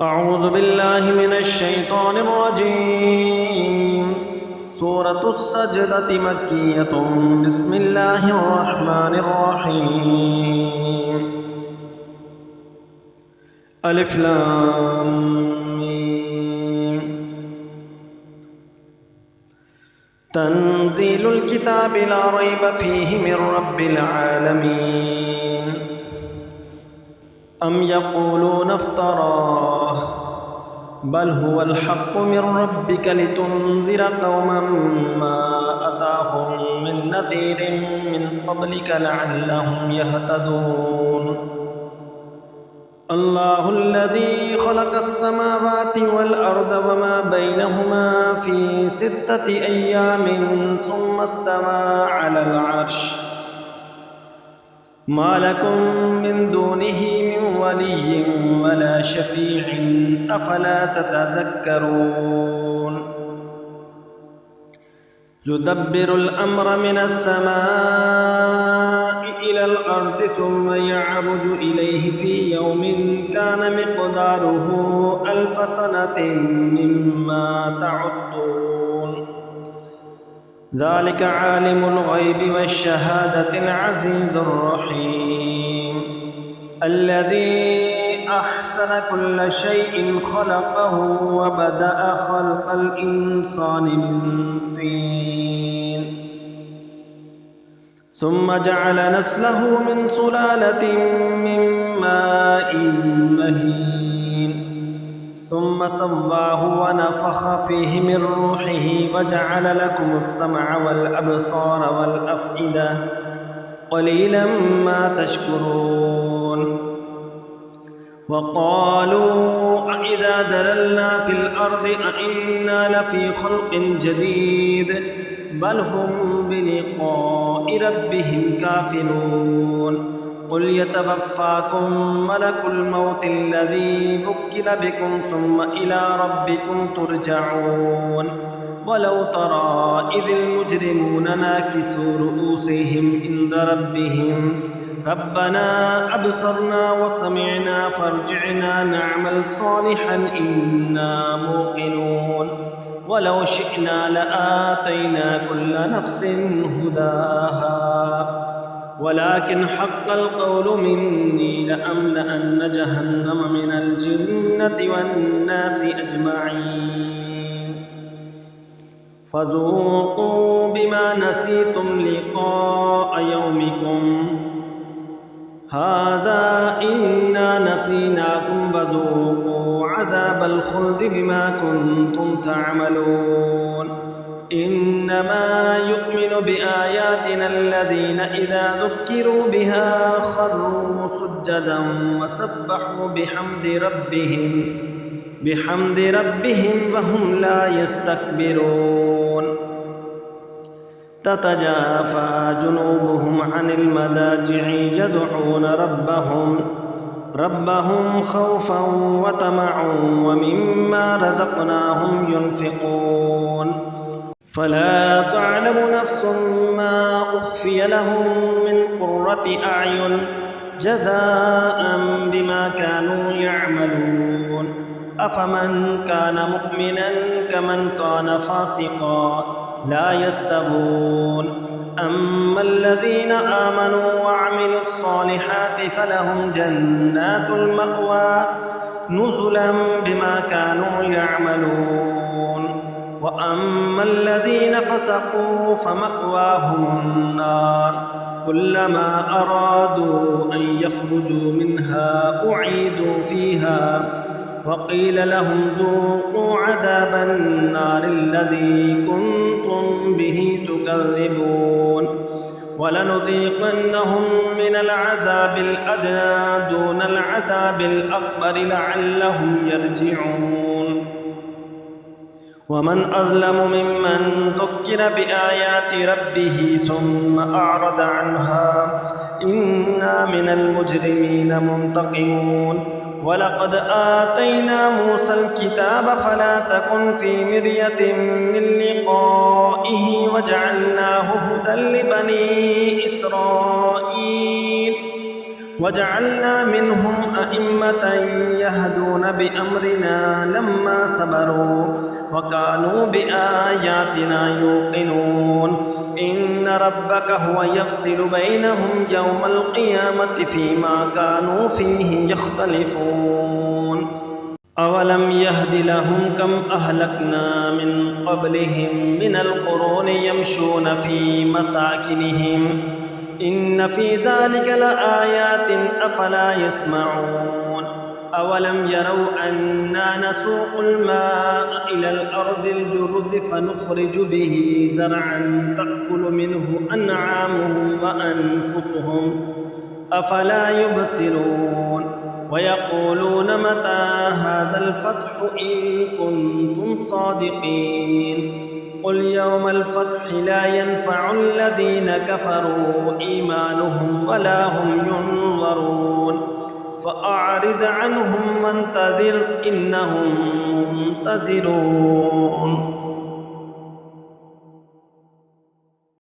أعوذ بالله من الشيطان الرجيم. سورة السجدة مكية. بسم الله الرحمن الرحيم. ألف لام ميم. تنزيل الكتاب لا ريب فيه من رب العالمين. أم يقولون افتراه بل هو الحق من ربك لتنذر قوما ما أتاهم من نذير من قبلك لعلهم يهتدون. الله الذي خلق السماوات والأرض وما بينهما في 6 أيام ثم استوى على العرش ما لكم من دونه من ولي ولا شفيع أفلا تتذكرون. يدبر الأمر من السماء إلى الأرض ثم يعرج إليه في يوم كان مقداره 1000 سنة مما تعدون. ذلك عالم الغيب والشهادة العزيز الرحيم الذي أحسن كل شيء خلقه وبدأ خلق الإنسان من طين ثم جعل نسله من سلالة من ماء مهين ثم سواه ونفخ فيه من روحه وجعل لكم السمع والأبصار والأفئدة قليلا ما تشكرون. وقالوا أإذا دللنا في الأرض أإنا لفي خلق جديد بل هم بلقاء ربهم كافرون. قل يتوفاكم ملك الموت الذي وكل بكم ثم إلى ربكم ترجعون. ولو ترى إذ المجرمون ناكسوا رؤوسهم عند ربهم ربنا أبصرنا وسمعنا فارجعنا نعمل صالحا إنا موقنون. ولو شئنا لآتينا كل نفس هداها ولكن حق القول مني لأملأن جهنم من الجنة والناس أجمعين. فذوقوا بما نسيتم لقاء يومكم هذا إنا نسيناكم وذوقوا عذاب الخلد بما كنتم تعملون. إنما يؤمن بآياتنا الذين إذا ذكروا بها خروا سجدا وسبحوا بحمد ربهم وهم لا يستكبرون. تتجافى جنوبهم عن المضاجع يدعون ربهم خوفا وطمعا ومما رزقناهم ينفقون. فلا تعلم نفس ما أخفي لهم من قرة أعين جزاء بما كانوا يعملون. أفمن كان مؤمنا كمن كان فاسقا لا يستوون. أما الذين آمنوا وعملوا الصالحات فلهم جنات المأوى نزلا بما كانوا يعملون. وأما الذين فسقوا فمأواهم النار كلما أرادوا أن يخرجوا منها أعيدوا فيها وقيل لهم ذوقوا عذاب النار الذي كنتم به تكذبون. ولنذيقنهم من العذاب الأدنى دون العذاب الأكبر لعلهم يرجعون. ومن أظلم ممن ذكر بآيات ربه ثم أعرض عنها إنا من المجرمين منتقمون. ولقد آتينا موسى الكتاب فلا تكن في مرية من لقائه وجعلناه هدى لبني إسرائيل وجعلنا منهم أئمة يهدون بأمرنا لما صبروا وكانوا بآياتنا يوقنون إن ربك هو يفصل بينهم يوم القيامة فيما كانوا فيه يختلفون أولم يهد لهم كم أهلكنا من قبلهم من القرون يمشون في مساكنهم إن في ذلك لآيات أفلا يسمعون أولم يروا أنا نسوق الماء إلى الأرض الجرز فنخرج به زرعا تأكل منه أنعامهم وأنفسهم أفلا يبصرون ويقولون متى هذا الفتح إن كنتم صادقين قل يوم الفتح لا ينفع الذين كفروا إيمانهم ولا هم ينظرون فأعرض عنهم وانتظر إنهم منتظرون